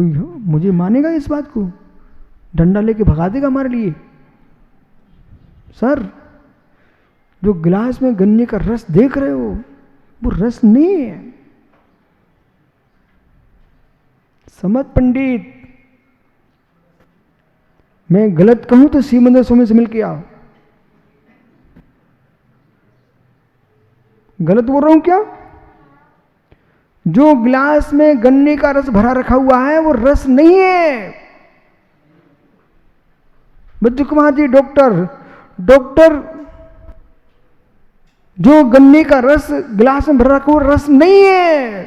कोई मुझे मानेगा इस बात को? डंडा लेके भगा देगा हमारे लिए। सर, जो गिलास में गन्ने का रस देख रहे हो वो रस नहीं है। समझ पंडित, मैं गलत कहूं तो सिमंदर स्वामी से मिलके आओ। गलत बोल रहा हूं क्या? जो गिलास में गन्ने का रस भरा रखा हुआ है वो रस नहीं है। बच्चू कुमार जी, डॉक्टर, जो गन्ने का रस गिलास में भरा रखा हुआ रस नहीं है।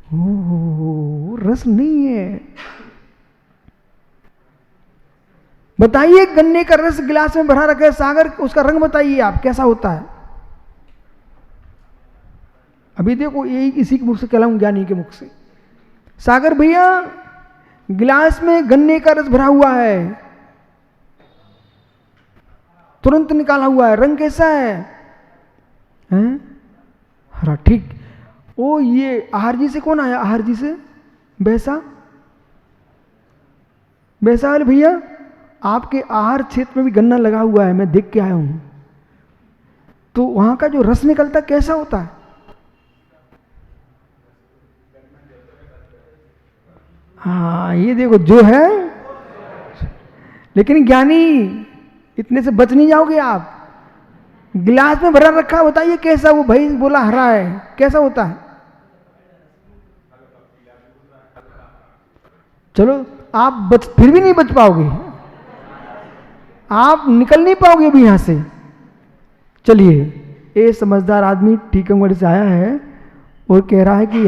ओ, रस नहीं है। बताइए, गन्ने का रस गिलास में भरा रखा है सागर, उसका रंग बताइए आप कैसा होता है? अभी देखो, यही इसी के मुख से कहलाऊं, ज्ञानी के मुख से। सागर भैया, गिलास में गन्ने का रस भरा हुआ है, तुरंत निकाला हुआ है, रंग कैसा है? हैं? हरा। ठीक। ओ, ये आहार जी से कौन आया? आहार जी से वैसा वाले भैया, आपके आहार क्षेत्र में भी गन्ना लगा हुआ है, मैं देख के आया हूं। तो वहां का जो रस निकलता कैसा होता है? हाँ, ये देखो जो है। लेकिन ज्ञानी, इतने से बच नहीं जाओगे आप। गिलास में भरा रखा, बताइए कैसा? वो भाई बोला हरा है, कैसा होता है? चलो, आप फिर भी नहीं बच पाओगे, आप निकल नहीं पाओगे अभी यहां से। चलिए, ये समझदार आदमी टीकमगढ़ से आया है और कह रहा है कि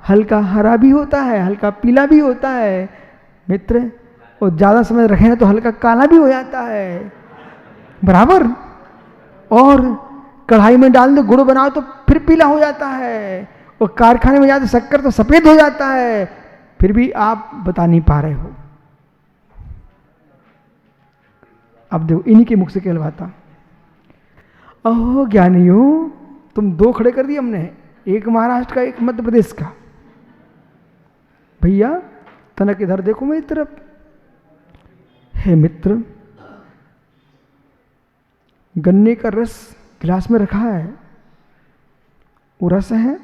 हल्का हरा भी होता है, हल्का पीला भी होता है मित्र, और ज्यादा समय रखें तो हल्का काला भी हो जाता है, बराबर। और कढ़ाई में डाल दो, गुड़ बनाओ तो फिर पीला हो जाता है, और कारखाने में जाते शक्कर तो सफेद हो जाता है। फिर भी आप बता नहीं पा रहे हो। अब देखो, इन्हीं के मुख से कहलवाता। ओह ज्ञानियों, तुम दो खड़े कर दिए हमने, एक महाराष्ट्र का, एक मध्य प्रदेश का। भैया तनक इधर देखो मेरी तरफ। हे मित्र, गन्ने का रस गिलास में रखा है, वो रस है,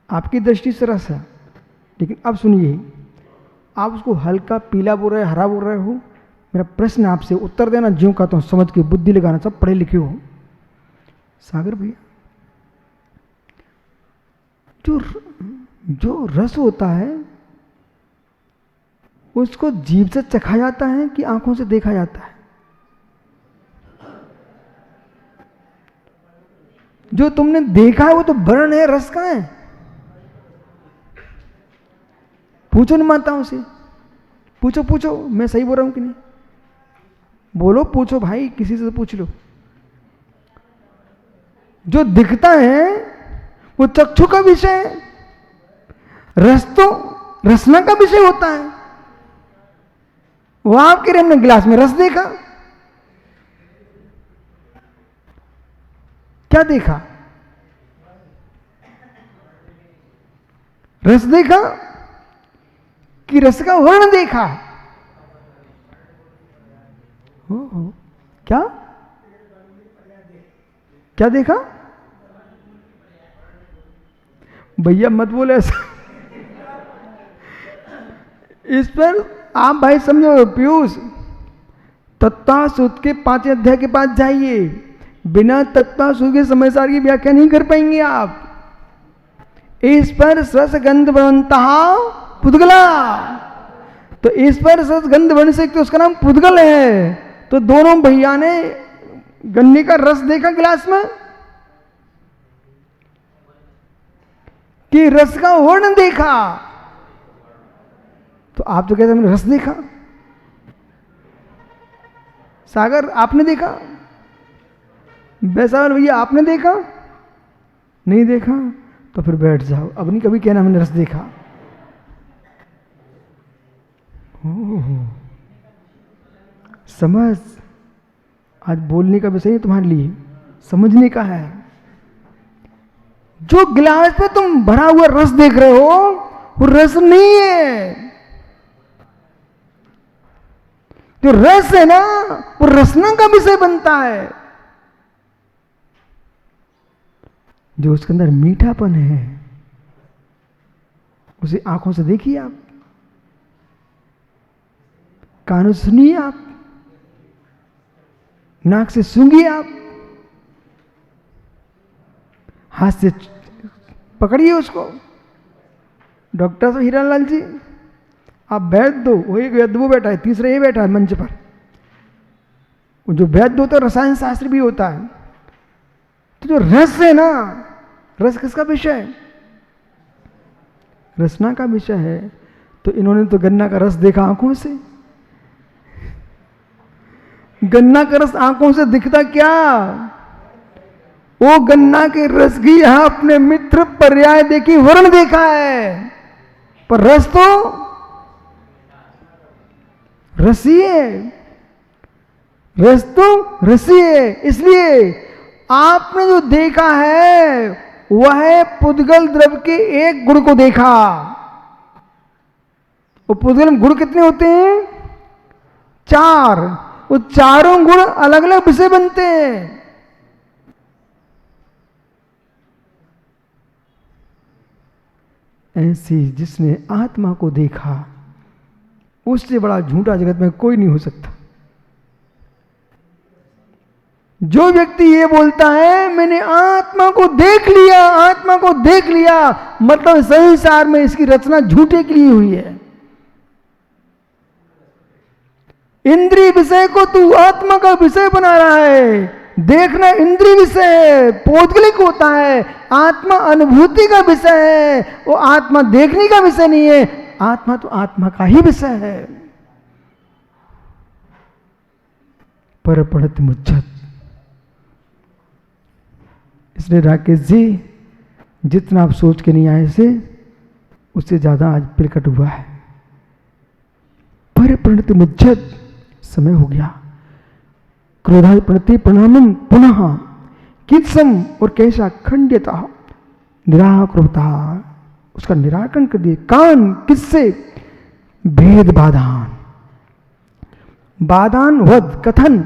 आपकी दृष्टि से रस है। लेकिन अब सुनिए, आप उसको हल्का पीला बोल रहे, हरा बोल रहे हो। मेरा प्रश्न आपसे उत्तर देना, ज्यों कहता हूं समझ के, बुद्धि लगाना, सब पढ़े लिखे हो। सागर भैया, जो रस होता है उसको जीभ से चखा जाता है कि आंखों से देखा जाता है? जो तुमने देखा है वो तो वर्ण है, रस का है। पूछो न माताओं से, पूछो, मैं सही बोल रहा हूं कि नहीं? बोलो, पूछो भाई, किसी से पूछ लो। जो दिखता है वो चक्षु का विषय है, रस तो रसना का विषय होता है। वो आप कह रहे हमने गिलास में रस देखा, क्या देखा? रस देखा कि रस का वर्ण देखा? क्या देखा? भैया मत बोले ऐसा। इस पर आप भाई समझो, पीयूष, तत्वासुत के 5वें अध्याय के पास जाइए। बिना तत्वासुत के समय सार की व्याख्या नहीं कर पाएंगे आप। इस पर रस गंध बनता पुद्गला, तो इस पर रस गंध बन सकते तो उसका नाम पुद्गल है। तो दोनों भैया ने गन्ने का रस देखा गिलास में कि रस का वर्ण देखा? तो आप तो कहते हमने रस देखा। सागर, आपने देखा? बैसावर भैया, आपने देखा? नहीं देखा? तो फिर बैठ जाओ, अब नहीं कभी कहना हमने रस देखा। समझ, आज बोलने का विषय तुम्हारे लिए समझने का है। जो गिलास पे तुम भरा हुआ रस देख रहे हो वो रस नहीं है। जो रस है ना वो रसना का विषय बनता है। जो उसके अंदर मीठापन है उसे आंखों से देखिए आप, कानों से सुनिए आप, नाक से सूंघिए आप, हाथ से पकड़िए उसको। डॉक्टर साहब हीरालाल जी आप वैद्य दो, वो एक वैद्य वो बैठा है, तीसरा ये बैठा है मंच पर। वो जो वैद्य होता है रसायन शास्त्र भी होता है। तो जो रस है ना, रस किसका विषय है? रसना का विषय है। तो इन्होंने तो गन्ना का रस देखा आंखों से। गन्ना का रस आंखों से दिखता क्या? वो गन्ना के रस की यहां अपने मित्र पर्याय देखी, वर्ण देखा है, पर रस तो रसी है, रस तो रसी है। इसलिए आपने जो देखा है वह पुद्गल द्रव्य के एक गुण को देखा। वो पुद्गल गुण कितने होते हैं? 4। वो चारों गुण अलग अलग विषय बनते हैं। ऐसी जिसने आत्मा को देखा उससे बड़ा झूठा जगत में कोई नहीं हो सकता। जो व्यक्ति ये बोलता है मैंने आत्मा को देख लिया, आत्मा को देख लिया, मतलब संसार में इसकी रचना झूठे के लिए हुई है। इंद्रिय विषय को तू आत्मा का विषय बना रहा है। देखना इंद्रिय विषय है, पौद्गलिक होता है। आत्मा अनुभूति का विषय है, वो आत्मा देखने का विषय नहीं है। आत्मा तो आत्मा का ही विषय है। पर पढ़त मुझत। इसलिए राकेश जी जितना आप सोच के नहीं आए से उससे ज्यादा आज प्रकट हुआ है। पर प्रणति मुझत समय हो गया। क्रोधा प्रणति प्रणामम पुनः कित्सम और कैसा खंडिता निराकृता, उसका निराकरण कर दिए। कान किससे? भेद बाधान, बाधान वध कथन,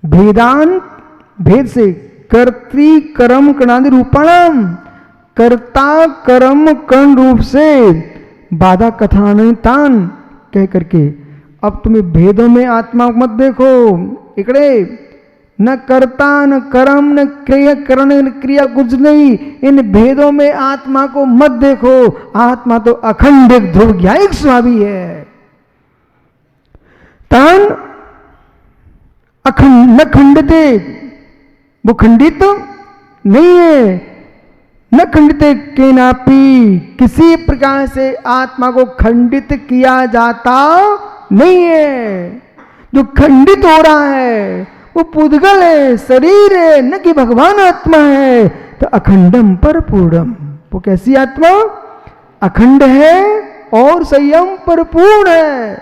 भेदान भेद से, कर्त्री कर्म कर्णादि रूपाणाम, कर्ता कर्म कर्ण रूप से, बाधा कथनानुतान कह करके। अब तुम्हें भेदों में आत्मा मत देखो। इकड़े न कर्ता न कर्म न क्रिया करण न क्रिया कुछ नहीं। इन भेदों में आत्मा को मत देखो। आत्मा तो अखंड ध्रुव ज्ञायिक स्वामी है। तान अखंड न खंडते, वो खंडित नहीं है। न खंडित के नापी, किसी प्रकार से आत्मा को खंडित किया जाता नहीं है। जो खंडित हो रहा है वो पुद्गल है, शरीर है, न कि भगवान आत्मा है। तो अखंडम पर पूर्णम, वो कैसी आत्मा? अखंड है और संयम पर पूर्ण है।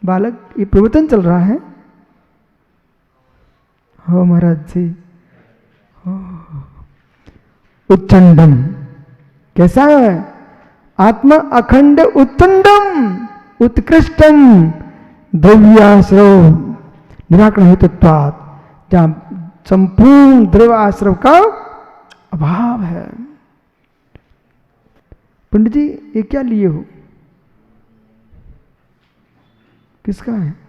बालक ये प्रवचन चल रहा है। हो महाराज जी, उच्चंडम कैसा है? आत्मा अखंड उत्तंडम उत्कृष्टम द्रव्याश्रव निराकरण हेतुत्वात्, जहां संपूर्ण द्रव्य आश्रव का अभाव है। पंडित जी ये क्या लिए हो? किसका है?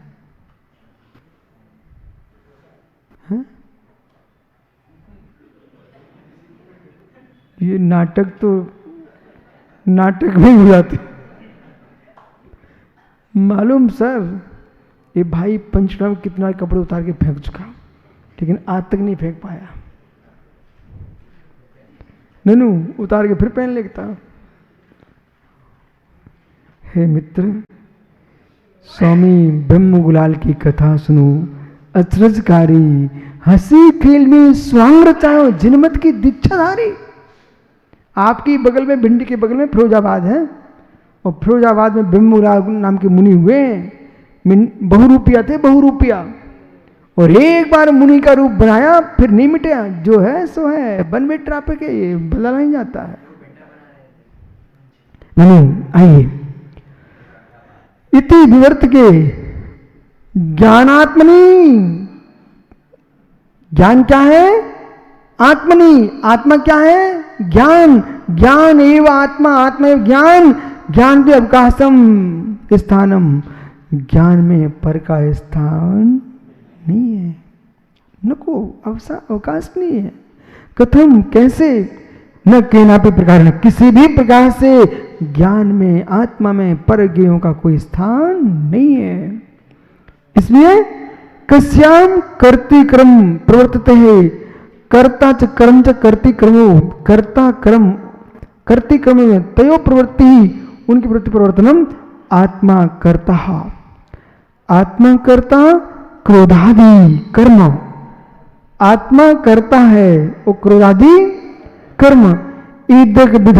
ये नाटक तो नाटक में हो जाते मालूम सर। ये भाई पंचनाम कितना कपड़े उतार के फेंक चुका, लेकिन आज तक नहीं फेंक पाया। ननू उतार के फिर पहन लेता। हे मित्र, स्वामी ब्रह्म गुलाल की कथा सुनो, अचरजकारी हंसी खेल में स्वांग रचाओ, जिनमत की दीक्षाधारी। आपकी बगल में, भिंडी के बगल में फिरोजाबाद है, और फिरोजाबाद में ब्रह्म गुलाल नाम के मुनि हुए। बहुरूपिया थे, बहुरूपिया। और एक बार मुनि का रूप बनाया फिर नहीं मिटा, जो है सो है, बन बेट ट्राफिक है, ये बदला नहीं जाता है। नहीं, आइए, इति विवर्त के ज्ञानात्मनि, ज्ञान क्या है? आत्मनि, आत्मा क्या है? ज्ञान, ज्ञान एवं आत्मा, आत्मा एवं ज्ञान, ज्ञान के अवकाशम स्थानम, ज्ञान में पर का स्थान नहीं है, नको अवकाश नहीं है। कथम, कैसे? न कहना पे प्रकार, न किसी भी प्रकार से ज्ञान में, आत्मा में पर ज्ञेयों का कोई स्थान नहीं है। इसलिए कस्याम कर्ति क्रम प्रवर्तते है, कर्ता च कर्म च कर्ति क्रमो, कर्ता कर्म कर्ति क्रम में तयो प्रवृत्ति, उनकी प्रवृत्ति प्रवर्तनम आत्मा कर्ता, आत्मा कर्ता क्रोधादि कर्म, आत्मा करता है वो क्रोधादि कर्म, ईदक विध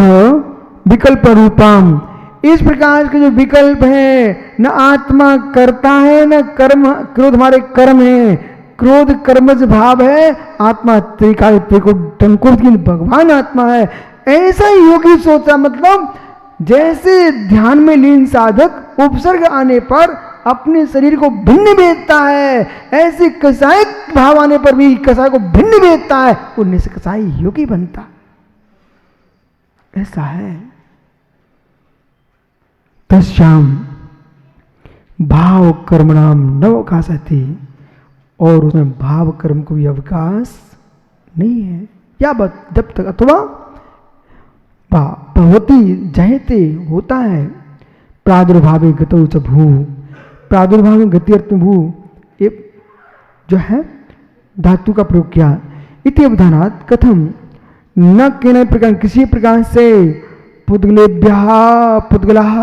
विकल्प रूपाम, इस प्रकार के जो विकल्प है, न आत्मा करता है न कर्म, क्रोध हमारे कर्म है, क्रोध कर्मज भाव है, आत्मा त्रिकाल त्रिकुट भगवान आत्मा है, ऐसा ही योगी सोचा। मतलब जैसे ध्यान में लीन साधक उपसर्ग आने पर अपने शरीर को भिन्न भेदता है, ऐसे कसाय भाव आने पर भी कसाय को भिन्न भेदता है, वो निष्कसाई योगी बनता, ऐसा है। तस्याम भाव कर्मणाम न अवकाशति, और उसमें भाव कर्म को भी अवकाश नहीं है। या जब तक, अथवा भवती जयते, होता है, प्रादुर्भावे गतौ च भू, प्रादुर्भाव में गति अर्थ में भू, ये जो है धातु का प्रयोग किया। इति अवधानात् कथम, न केन प्रकार, किसी प्रकार से पुद्गलेभ्यः पुद्गलः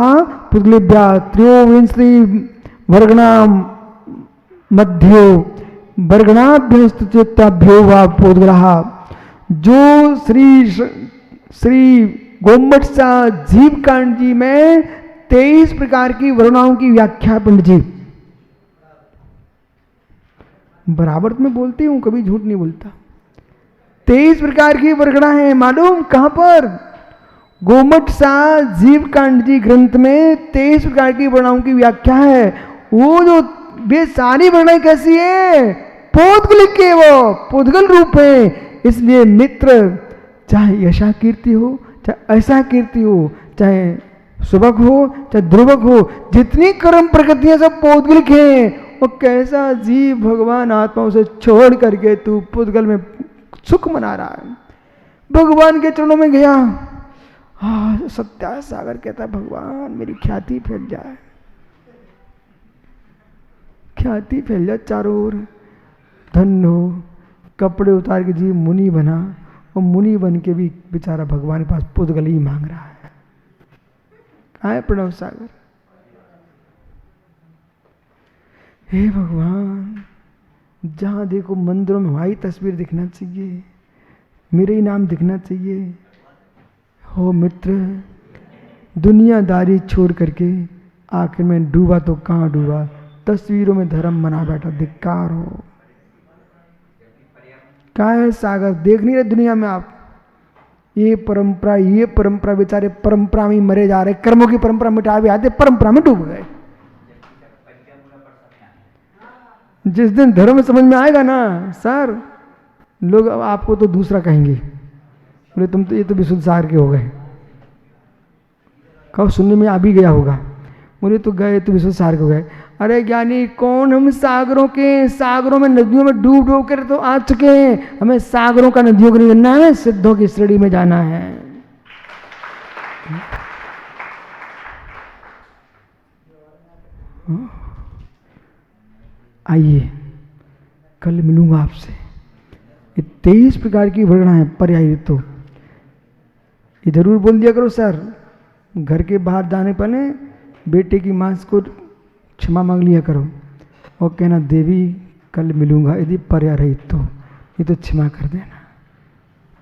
पुद्गलेभ्यः त्रयोविंशति वर्गणाम मध्यो वर्गणाभ्यस्तचेताभ्यो वा पुद्गलः, जो श्री गोमट सा जीव कांड जी में 23 प्रकार की वर्णाओं की व्याख्या पंडित जी, बराबर तो मैं बोलती हूं, कभी झूठ नहीं बोलता। 23 प्रकार की वर्गणा है, मालूम कहां पर? गोमट सा जीव कांड जी ग्रंथ में 23 प्रकार की वर्णाओं की व्याख्या है। वो जो वे सारी वर्णाएं कैसी है? पौद्गलिक के, वो पौद्गल रूप है। इसलिए मित्र, चाहे यशा कीर्ति हो, चाहे ऐसा कीर्ति हो, चाहे सुबक हो, चाहे ध्रुवक हो, जितनी कर्म प्रकृतियां सब पौद्गलिक हैं। वो कैसा जीव भगवान आत्मा उसे छोड़ करके तू पुद्गल में सुख मना रहा है। भगवान के चरणों में गया, हाँ सत्या सागर कहता है, भगवान मेरी ख्याति फैल जाए, ख्याति फैल जाए चारों ओर, धन्य हो। कपड़े उतार के जीव मुनि बना, और मुनि बन के भी बेचारा भगवान के पास पुद्गल ही मांग रहा है। कहाँ है प्रणव सागर? हे भगवान, जहां देखो मंदिरों में हमारी तस्वीर दिखना चाहिए, मेरे ही नाम दिखना चाहिए। हो मित्र, दुनियादारी छोड़ करके आखिर में डूबा तो कहाँ डूबा, तस्वीरों में धर्म बना बैठा, धिक्कार हो। कहाँ है सागर? देख नहीं रहे दुनिया में आप? ये परंपरा बेचारे परंपरा में मरे जा रहे, कर्मों की परंपरा मिटा भी आते, परंपरा में डूब गए। जिस दिन धर्म समझ में आएगा ना सर, लोग आपको तो दूसरा कहेंगे, बोले तुम तो ये तो विशुद्ध सागर के हो गए। कहो सुनने में आ भी गया होगा, बोले तो गए तो विशुद्ध सागर के हो गए। अरे ज्ञानी कौन, हम सागरों में नदियों में डूब डूब कर तो आ चुके हैं। हमें सागरों का नदियों को नहीं बनना है, सिद्धों की श्रेणी में जाना है। आइए कल मिलूंगा आपसे। ये 23 प्रकार की वर्णा है पर्याय, तो ये जरूर बोल दिया करो सर। घर के बाहर जाने पर ने बेटे की मां को क्षमा मांग लिया करो और कहना देवी कल मिलूंगा, यदि पर्याय रही तो ये तो क्षमा कर देना,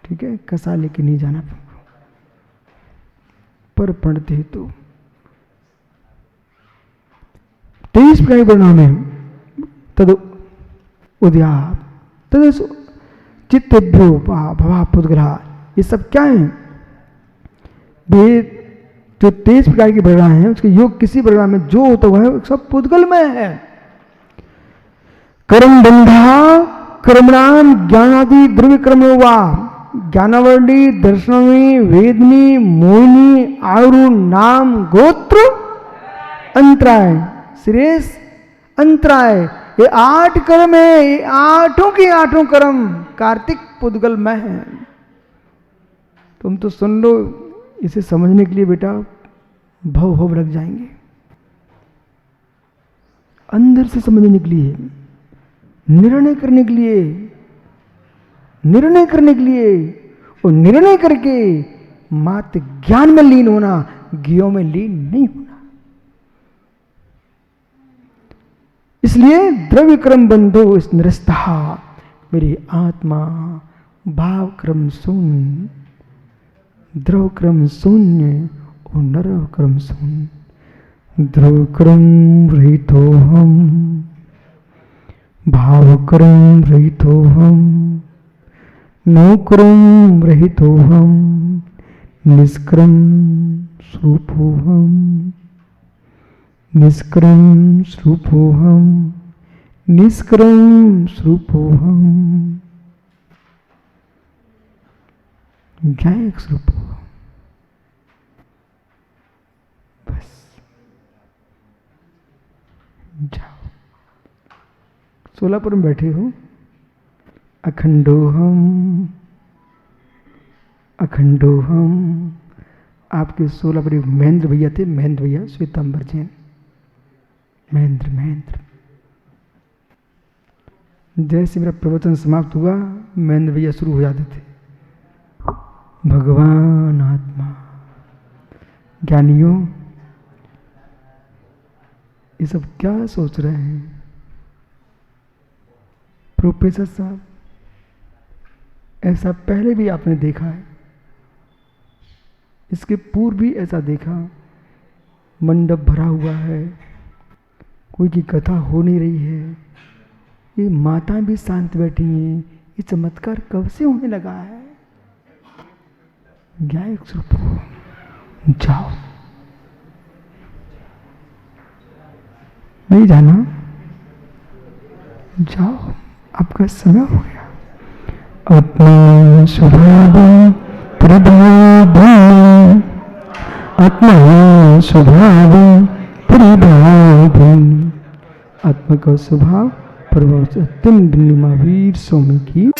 ठीक है? कसा लेके नहीं जाना पर पढ़ते तो 23 प्रकार वर्णा में तद उद्याप तदस चित्तेभ्यो भवा पुद्गला। ये सब क्या है? वेद जो 23 प्रकार की परिणाम है, उसके योग किसी परिणाम में जो होता हुआ है सब पुद्गल में है। कर्म बंधा कर्मणाम ज्ञानादि द्रव्य कर्मो वा ज्ञानवर्णी दर्शनी वेदनी मोहिनी आयु नाम गोत्र अंतराय श्रेष अंतराय, ये 8 कर्म है। ये 8 के 8 कर्म कार्तिक पुद्गल में है। तुम तो सुन लो, इसे समझने के लिए बेटा भव लग जाएंगे। अंदर से समझने के लिए, निर्णय करने के लिए, और निर्णय करके मात्र ज्ञान में लीन होना, ज्ञों में लीन नहीं होना। इसलिए द्रव्य क्रम बंधो इस निरस्ता, मेरी आत्मा भाव क्रम शून्य, द्रव क्रम शून्य और नरव क्रम शून्य। द्रव क्रम रहितो हम, भाव क्रम रहितो हम, नो क्रम रहितो हम, निष्क्रम स्वरूपो हम, निष्क्रम स्वरूपो हम, निष्क्रम स्वरूपो हम, जय स्वरूप। बस जाओ। सोलापुर में बैठे हो, अखंडोहम अखंडोहम। आपके सोलापुरी महेंद्र भैया थे, महेंद्र भैया श्वेतांबर जैन, महेंद्र। जैसे मेरा प्रवचन समाप्त हुआ, महेंद्र भैया शुरू हो जाते थे। भगवान आत्मा, ज्ञानियों, ये सब क्या सोच रहे हैं? प्रोफेसर साहब, ऐसा पहले भी आपने देखा है, इसके पूर्व भी ऐसा देखा। मंडप भरा हुआ है, कोई की कथा हो नहीं रही है, ये माताएं भी शांत बैठी हैं। ये चमत्कार कब से होने लगा है? जाओ, नहीं जाना, जाओ, आपका समय हो गया। आत्मा स्वभाव परिभाव, आत्मा स्वभाव परिभाव, आत्मा का स्वभाव प्रभाव से अत्यंत महावीर स्वामी की